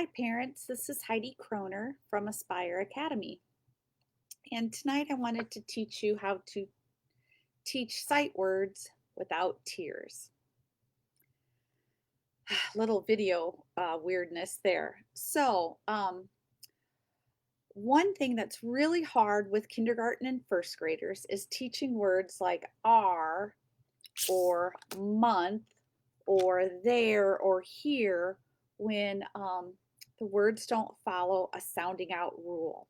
Hi parents, this is Heidi Kroner from Aspire Academy. And tonight I wanted to teach you how to teach sight words without tears. Little video weirdness there. One thing that's really hard with kindergarten and first graders is teaching words like are or month or there or here when the words don't follow a sounding out rule.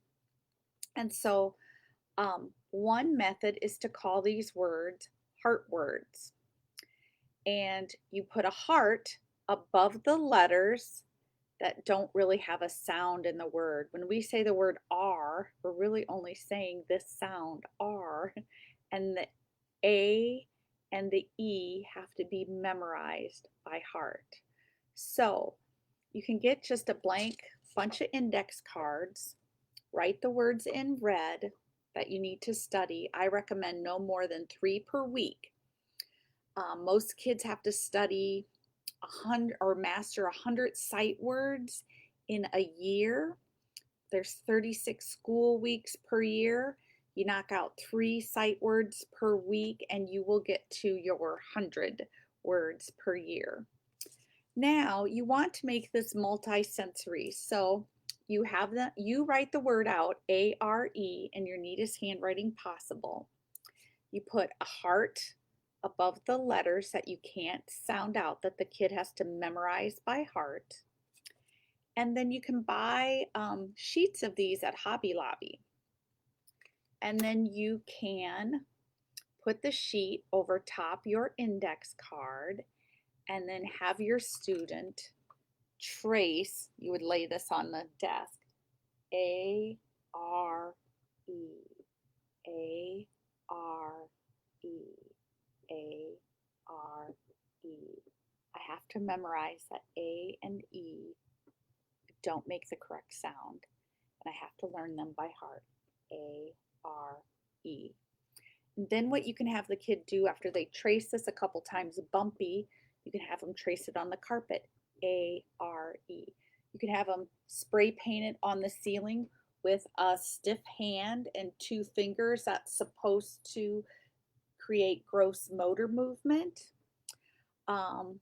And so one method is to call these words heart words. And you put a heart above the letters that don't really have a sound in the word. When we say the word are, we're really only saying this sound, are, and the A and the E have to be memorized by heart. So you can get just a blank bunch of index cards, write the words in red that you need to study. I recommend no more than 3 per week. Most kids have to study 100 or master 100 sight words in a year. There's 36 school weeks per year. You knock out 3 sight words per week and you will get to your 100 words per year. Now you want to make this multi-sensory. So you write the word out, A-R-E, in your neatest handwriting possible. You put a heart above the letters that you can't sound out, that the kid has to memorize by heart. And then you can buy sheets of these at Hobby Lobby. And then you can put the sheet over top your index card and then have your student trace. You would lay this on the desk. A R E, A R E, A R E. I have to memorize that A and E don't make the correct sound, and I have to learn them by heart. A R E. And then what you can have the kid do after they trace this a couple times bumpy, you can have them trace it on the carpet. A R E. You can have them spray paint it on the ceiling with a stiff hand and 2 fingers. That's supposed to create gross motor movement. And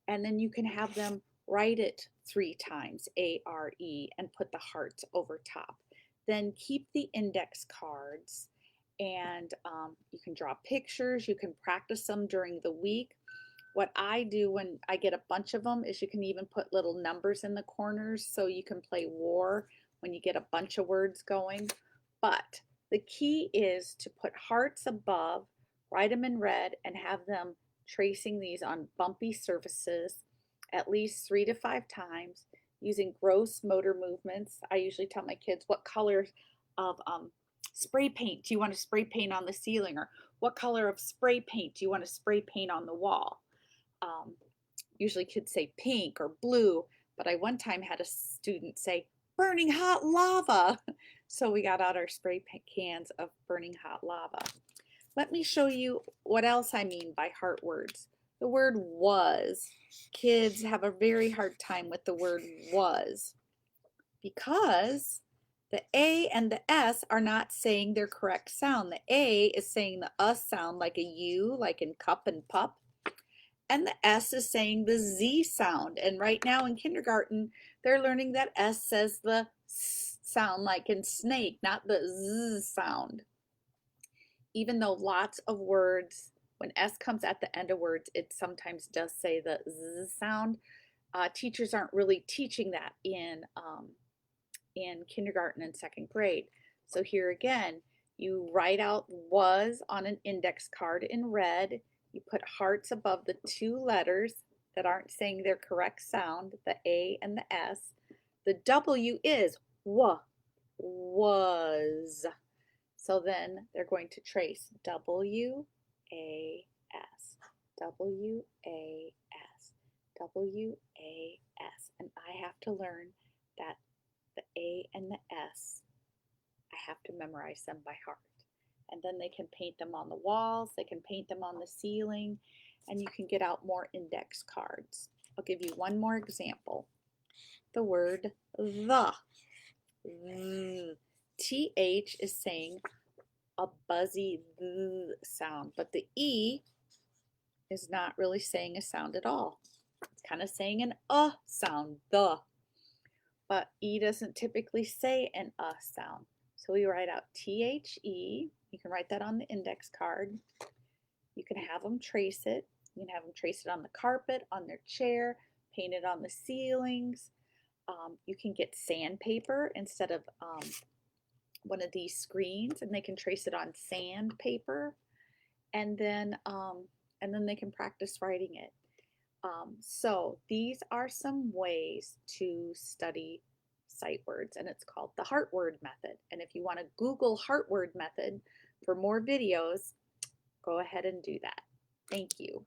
then you can have them write it 3 times, A-R-E, and put the hearts over top. Then keep the index cards and you can draw pictures. You can practice them during the week. What I do when I get a bunch of them is you can even put little numbers in the corners so you can play war when you get a bunch of words going. But the key is to put hearts above, write them in red, and have them tracing these on bumpy surfaces at least 3 to 5 times using gross motor movements. I usually tell my kids what color of spray paint do you want to spray paint on the ceiling, or what color of spray paint do you want to spray paint on the wall. Um, Usually kids say pink or blue, but I one time had a student say burning hot lava. So we got out our spray cans of burning hot lava. Let me show you what else I mean by heart words. The word was. Kids have a very hard time with the word was because the A and the S are not saying their correct sound. The A is saying the sound like a U, like in cup and pup. And the S is saying the Z sound. And right now in kindergarten, they're learning that S says the S sound like in snake, not the Z sound. Even though lots of words, when S comes at the end of words, it sometimes does say the Z sound. Teachers aren't really teaching that in kindergarten and second grade. So here again, you write out was on an index card in red. You put hearts above the 2 letters that aren't saying their correct sound, the A and the S. The W is was. So then they're going to trace W, A, S, W, A, S, W, A, S. And I have to learn that the A and the S, I have to memorize them by heart. And then they can paint them on the walls, they can paint them on the ceiling, and you can get out more index cards. I'll give you one more example. the word the. TH is saying a buzzy th sound, but the E is not really saying a sound at all. It's kind of saying an sound, the. But E doesn't typically say an sound. So we write out THE. You can write that on the index card. You can have them trace it. You can have them trace it on the carpet, on their chair, paint it on the ceilings. You can get sandpaper instead of one of these screens, and they can trace it on sandpaper, and then they can practice writing it. So these are some ways to study sight words, and it's called the heart word method. And if you want to Google heart word method for more videos, go ahead and do that. Thank you.